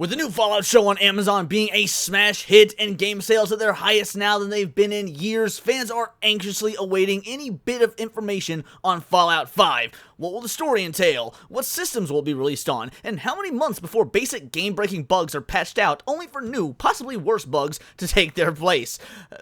With the new Fallout show on Amazon being a smash hit and game sales at their highest now than they've been in years, fans are anxiously awaiting any bit of information on Fallout 5. What will the story entail? What systems will it be released on? And how many months before basic game-breaking bugs are patched out, only for new, possibly worse bugs to take their place?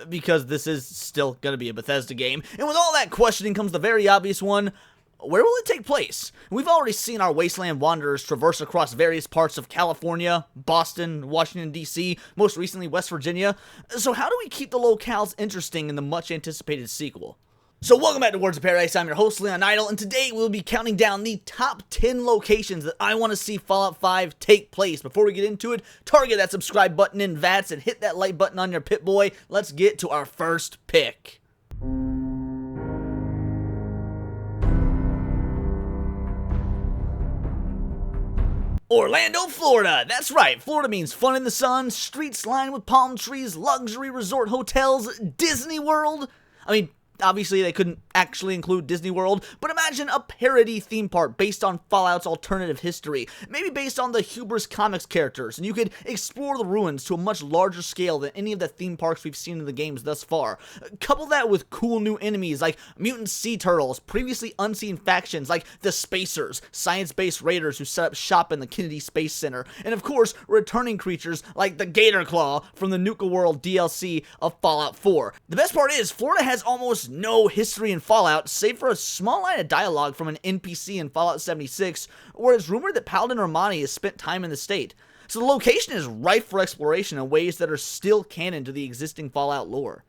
Because this is still gonna be a Bethesda game. And with all that questioning comes the very obvious one: where will it take place? We've already seen our Wasteland Wanderers traverse across various parts of California, Boston, Washington, D.C., most recently West Virginia. So how do we keep the locales interesting in the much-anticipated sequel? So welcome back to Words of Paradise. I'm your host, Leon Idle, and today we'll be counting down the top 10 locations that I want to see Fallout 5 take place. Before we get into it, target that subscribe button in VATS and hit that like button on your Pip-Boy. Let's get to our first pick. Orlando, Florida. That's right, Florida means fun in the sun, streets lined with palm trees, luxury resort hotels, Disney World. I mean, obviously they couldn't actually include Disney World, but imagine a parody theme park based on Fallout's alternative history, maybe based on the Hubris comics characters, and you could explore the ruins to a much larger scale than any of the theme parks we've seen in the games thus far. Couple that with cool new enemies like mutant sea turtles, previously unseen factions like the Spacers, science-based raiders who set up shop in the Kennedy Space Center, and of course, returning creatures like the Gator Claw from the Nuka World DLC of Fallout 4. The best part is, Florida has almost no history in Fallout, save for a small line of dialogue from an NPC in Fallout 76, where it's rumored that Paladin Romani has spent time in the state. So the location is ripe for exploration in ways that are still canon to the existing Fallout lore.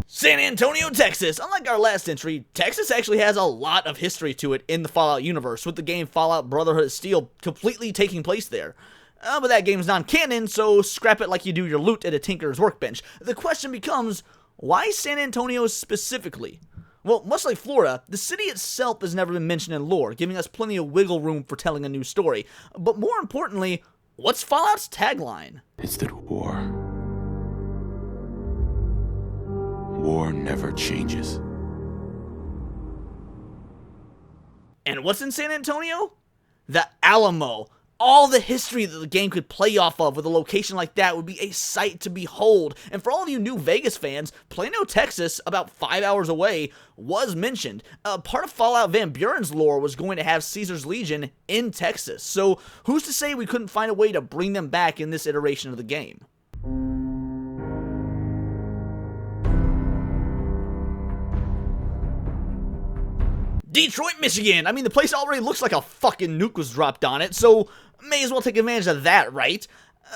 San Antonio, Texas. Unlike our last entry, Texas actually has a lot of history to it in the Fallout universe, with the game Fallout Brotherhood of Steel completely taking place there. But that game's non-canon, so scrap it like you do your loot at a tinker's workbench. The question becomes, why San Antonio specifically? Well, much like Florida, the city itself has never been mentioned in lore, giving us plenty of wiggle room for telling a new story. But more importantly, what's Fallout's tagline? It's the war. War never changes. And what's in San Antonio? The Alamo. All the history that the game could play off of with a location like that would be a sight to behold. And for all of you New Vegas fans, Plano, Texas, about 5 hours away, was mentioned. Part of Fallout Van Buren's lore was going to have Caesar's Legion in Texas. So who's to say we couldn't find a way to bring them back in this iteration of the game? Detroit, Michigan. I mean, the place already looks like a fucking nuke was dropped on it, so may as well take advantage of that, right?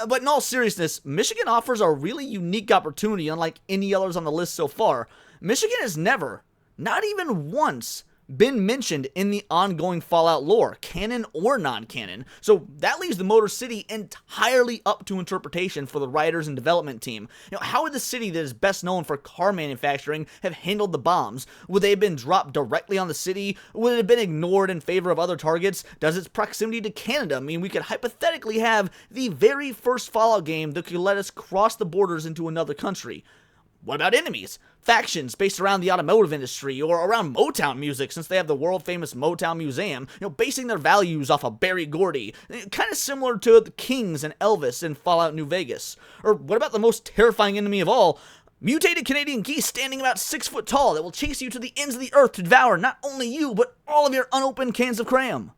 But in all seriousness, Michigan offers a really unique opportunity unlike any others on the list so far. Michigan has never, not even once, been mentioned in the ongoing Fallout lore, canon or non-canon. So that leaves the Motor City entirely up to interpretation for the writers and development team. How would the city that is best known for car manufacturing have handled the bombs? Would they have been dropped directly on the city? Would it have been ignored in favor of other targets? Does its proximity to Canada mean we could hypothetically have the very first Fallout game that could let us cross the borders into another country? What about enemies? Factions based around the automotive industry or around Motown music, since they have the world-famous Motown Museum, basing their values off of Berry Gordy, kind of similar to the Kings and Elvis in Fallout New Vegas. Or what about the most terrifying enemy of all? Mutated Canadian geese standing about 6 foot tall that will chase you to the ends of the earth to devour not only you, but all of your unopened cans of cram.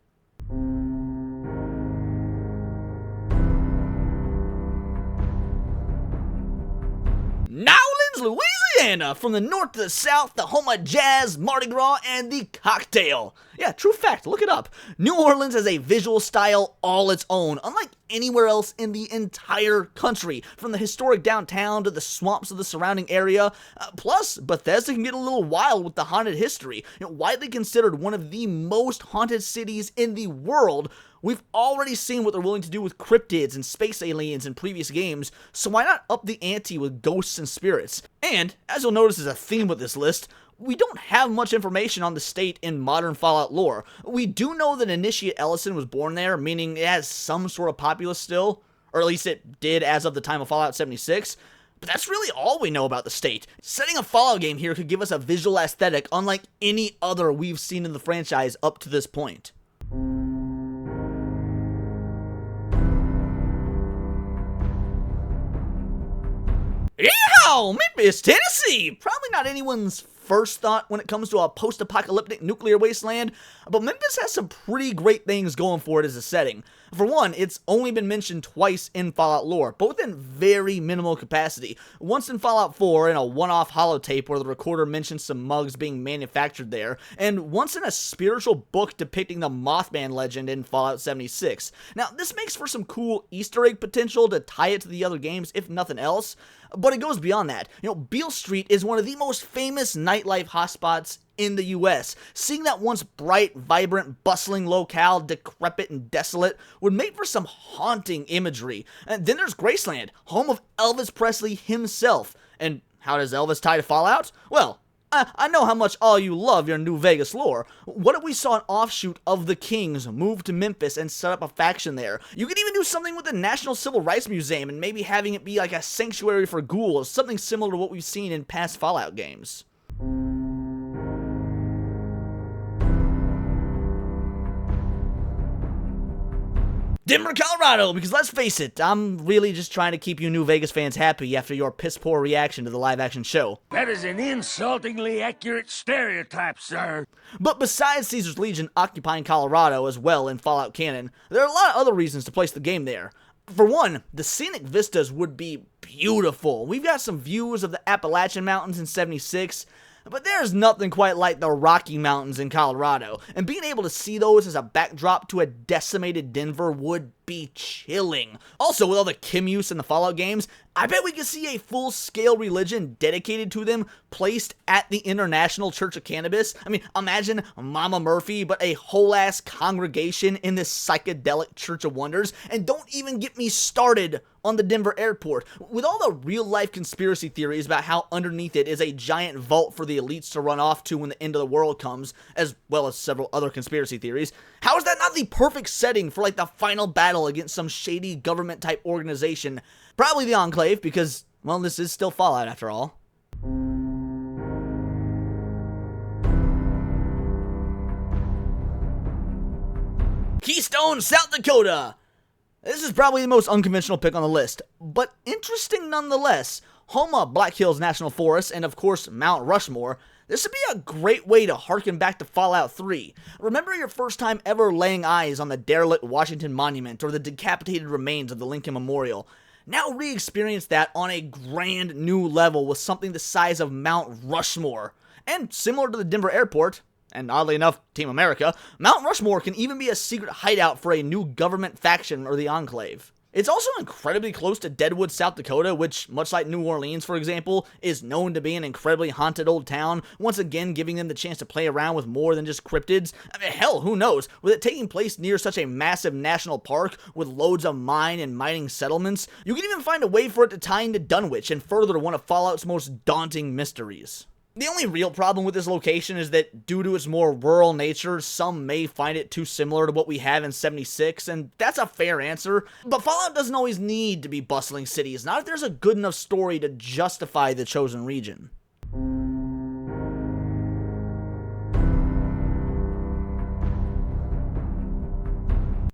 Nowlands, Louisiana, from the north to the south, the home of jazz, Mardi Gras, and the cocktail. Yeah, true fact, look it up. New Orleans has a visual style all its own, unlike anywhere else in the entire country, from the historic downtown to the swamps of the surrounding area. Plus, Bethesda can get a little wild with the haunted history. Widely considered one of the most haunted cities in the world, we've already seen what they're willing to do with cryptids and space aliens in previous games, so why not up the ante with ghosts and spirits? And, as you'll notice as a theme with this list, we don't have much information on the state in modern Fallout lore. We do know that Initiate Ellison was born there, meaning it has some sort of populace still, or at least it did as of the time of Fallout 76, But that's really all we know about the state. Setting a Fallout game here could give us a visual aesthetic unlike any other we've seen in the franchise up to this point. Yeehaw! Memphis, Tennessee! Probably not anyone's first thought when it comes to a post-apocalyptic nuclear wasteland, but Memphis has some pretty great things going for it as a setting. For one, it's only been mentioned twice in Fallout lore, both in very minimal capacity. Once in Fallout 4 in a one-off holotape where the recorder mentions some mugs being manufactured there, and once in a spiritual book depicting the Mothman legend in Fallout 76. Now, this makes for some cool Easter egg potential to tie it to the other games, if nothing else, but it goes beyond that. Beale Street is one of the most famous nightlife hotspots in the US. Seeing that once bright, vibrant, bustling locale decrepit and desolate would make for some haunting imagery. And then there's Graceland, home of Elvis Presley himself. And how does Elvis tie to Fallout? Well, I know how much all you love your New Vegas lore. What if we saw an offshoot of the Kings move to Memphis and set up a faction there? You could even do something with the National Civil Rights Museum and maybe having it be like a sanctuary for ghouls, something similar to what we've seen in past Fallout games. Denver, Colorado, because let's face it, I'm really just trying to keep you New Vegas fans happy after your piss-poor reaction to the live-action show. That is an insultingly accurate stereotype, sir. But besides Caesar's Legion occupying Colorado as well in Fallout canon, there are a lot of other reasons to place the game there. For one, the scenic vistas would be beautiful. We've got some views of the Appalachian Mountains in 76, but there's nothing quite like the Rocky Mountains in Colorado, and being able to see those as a backdrop to a decimated Denver would be chilling. Also, with all the Kim use in the Fallout games, I bet we could see a full-scale religion dedicated to them placed at the International Church of Cannabis. I mean, imagine Mama Murphy, but a whole-ass congregation in this psychedelic Church of Wonders. And don't even get me started on the Denver airport. With all the real-life conspiracy theories about how underneath it is a giant vault for the elites to run off to when the end of the world comes, as well as several other conspiracy theories, how is that not the perfect setting for like the final battle against some shady government-type organization? Probably the Enclave, because, well, this is still Fallout after all. Keystone, South Dakota! This is probably the most unconventional pick on the list, but interesting nonetheless. Home of Black Hills National Forest and, of course, Mount Rushmore, this would be a great way to harken back to Fallout 3. Remember your first time ever laying eyes on the derelict Washington Monument or the decapitated remains of the Lincoln Memorial. Now re-experience that on a grand new level with something the size of Mount Rushmore. And similar to the Denver airport, and oddly enough, Team America, Mount Rushmore can even be a secret hideout for a new government faction or the Enclave. It's also incredibly close to Deadwood, South Dakota, which, much like New Orleans, for example, is known to be an incredibly haunted old town, once again giving them the chance to play around with more than just cryptids. I mean, hell, who knows? With it taking place near such a massive national park with loads of mine and mining settlements, you can even find a way for it to tie into Dunwich and further one of Fallout's most daunting mysteries. The only real problem with this location is that due to its more rural nature, some may find it too similar to what we have in 76, and that's a fair answer. But Fallout doesn't always need to be bustling cities, not if there's a good enough story to justify the chosen region.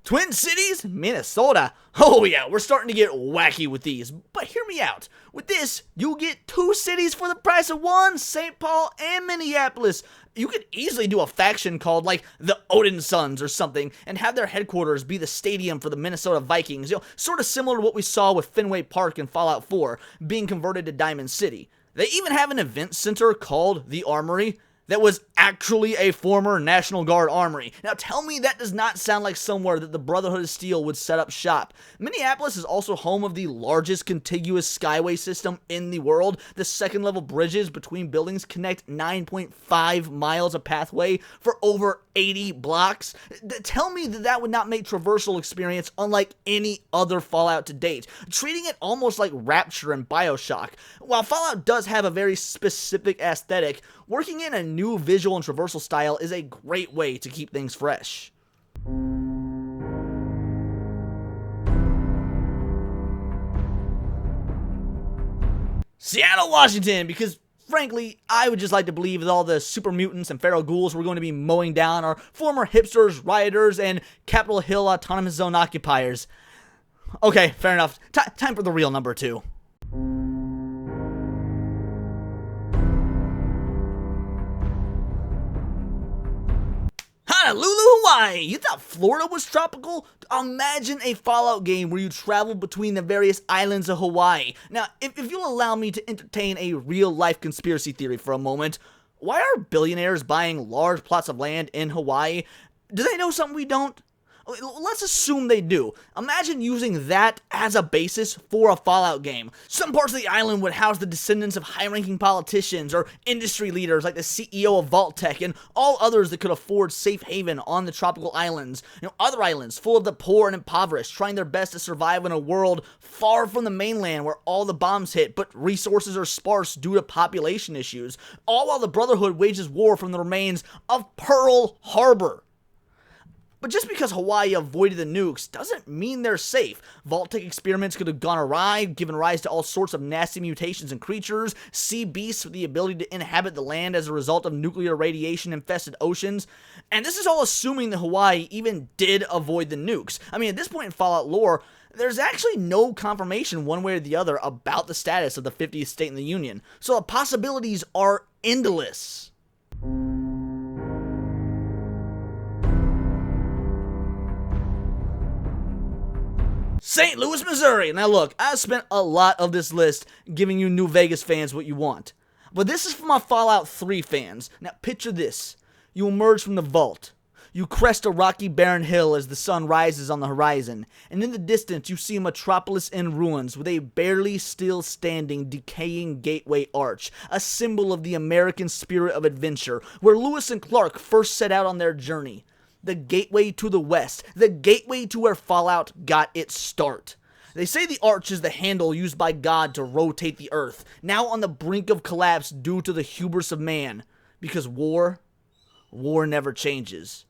Twin Cities, Minnesota. Oh yeah, we're starting to get wacky with these, but hear me out. With this, you get 2 cities for the price of 1, St. Paul and Minneapolis. You could easily do a faction called like the Odin Sons or something and have their headquarters be the stadium for the Minnesota Vikings, sort of similar to what we saw with Fenway Park in Fallout 4 being converted to Diamond City. They even have an event center called the Armory that was actually a former National Guard armory. Now tell me that does not sound like somewhere that the Brotherhood of Steel would set up shop. Minneapolis is also home of the largest contiguous skyway system in the world. The second level bridges between buildings connect 9.5 miles of pathway for over 80 blocks. Tell me that that would not make traversal experience unlike any other Fallout to date, treating it almost like Rapture and Bioshock. While Fallout does have a very specific aesthetic, working in a new visual and traversal style is a great way to keep things fresh. Seattle, Washington, because frankly, I would just like to believe that all the super mutants and feral ghouls we're going to be mowing down are former hipsters, rioters, and Capitol Hill Autonomous Zone occupiers. Okay, fair enough. Time for the real number 2. Honolulu, Hawaii! You thought Florida was tropical? Imagine a Fallout game where you travel between the various islands of Hawaii. Now, if you'll allow me to entertain a real-life conspiracy theory for a moment, why are billionaires buying large plots of land in Hawaii? Do they know something we don't? Let's assume they do. Imagine using that as a basis for a Fallout game. Some parts of the island would house the descendants of high-ranking politicians or industry leaders like the CEO of Vault-Tec and all others that could afford safe haven on the tropical islands. Other islands full of the poor and impoverished, trying their best to survive in a world far from the mainland where all the bombs hit, but resources are sparse due to population issues. All while the Brotherhood wages war from the remains of Pearl Harbor. But just because Hawaii avoided the nukes doesn't mean they're safe. Vault-Tec experiments could have gone awry, given rise to all sorts of nasty mutations and creatures, sea beasts with the ability to inhabit the land as a result of nuclear radiation-infested oceans. And this is all assuming that Hawaii even did avoid the nukes. I mean, at this point in Fallout lore, there's actually no confirmation one way or the other about the status of the 50th state in the Union. So the possibilities are endless. St. Louis, Missouri. Now look, I've spent a lot of this list giving you New Vegas fans what you want. But this is for my Fallout 3 fans. Now picture this. You emerge from the vault. You crest a rocky barren hill as the sun rises on the horizon. And in the distance you see a metropolis in ruins with a barely still standing, decaying gateway arch. A symbol of the American spirit of adventure, where Lewis and Clark first set out on their journey. The gateway to the west, the gateway to where Fallout got its start. They say the arch is the handle used by God to rotate the earth, now on the brink of collapse due to the hubris of man. Because war never changes.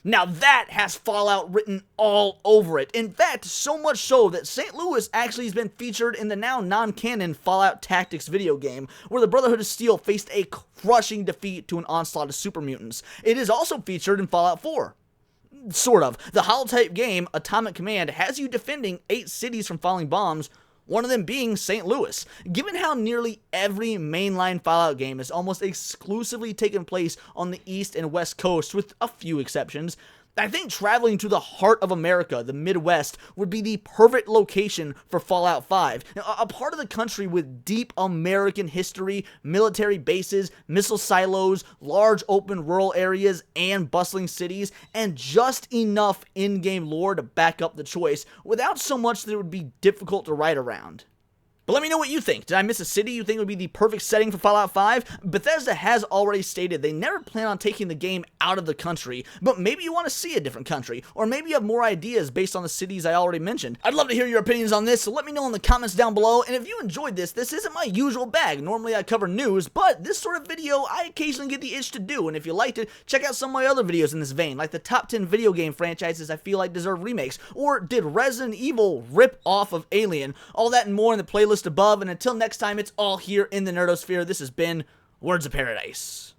Now that has Fallout written all over it. In fact, so much so that St. Louis actually has been featured in the now non-canon Fallout Tactics video game, where the Brotherhood of Steel faced a crushing defeat to an onslaught of super mutants. It is also featured in Fallout 4. Sort of. The holotype game, Atomic Command, has you defending 8 cities from falling bombs, one of them being St. Louis. Given how nearly every mainline Fallout game has almost exclusively taken place on the East and West Coast, with a few exceptions, I think traveling to the heart of America, the Midwest, would be the perfect location for Fallout 5. Now, a part of the country with deep American history, military bases, missile silos, large open rural areas, and bustling cities, and just enough in-game lore to back up the choice, without so much that it would be difficult to write around. But let me know what you think. Did I miss a city you think would be the perfect setting for Fallout 5? Bethesda has already stated they never plan on taking the game out of the country, but maybe you want to see a different country, or maybe you have more ideas based on the cities I already mentioned. I'd love to hear your opinions on this, so let me know in the comments down below, and if you enjoyed this isn't my usual bag. Normally I cover news, but this sort of video I occasionally get the itch to do, and if you liked it, check out some of my other videos in this vein, like the top 10 video game franchises I feel like deserve remakes, or did Resident Evil rip off of Alien? All that and more in the playlist above, and until next time, it's all here in the Nerdosphere. This has been Words of Paradise.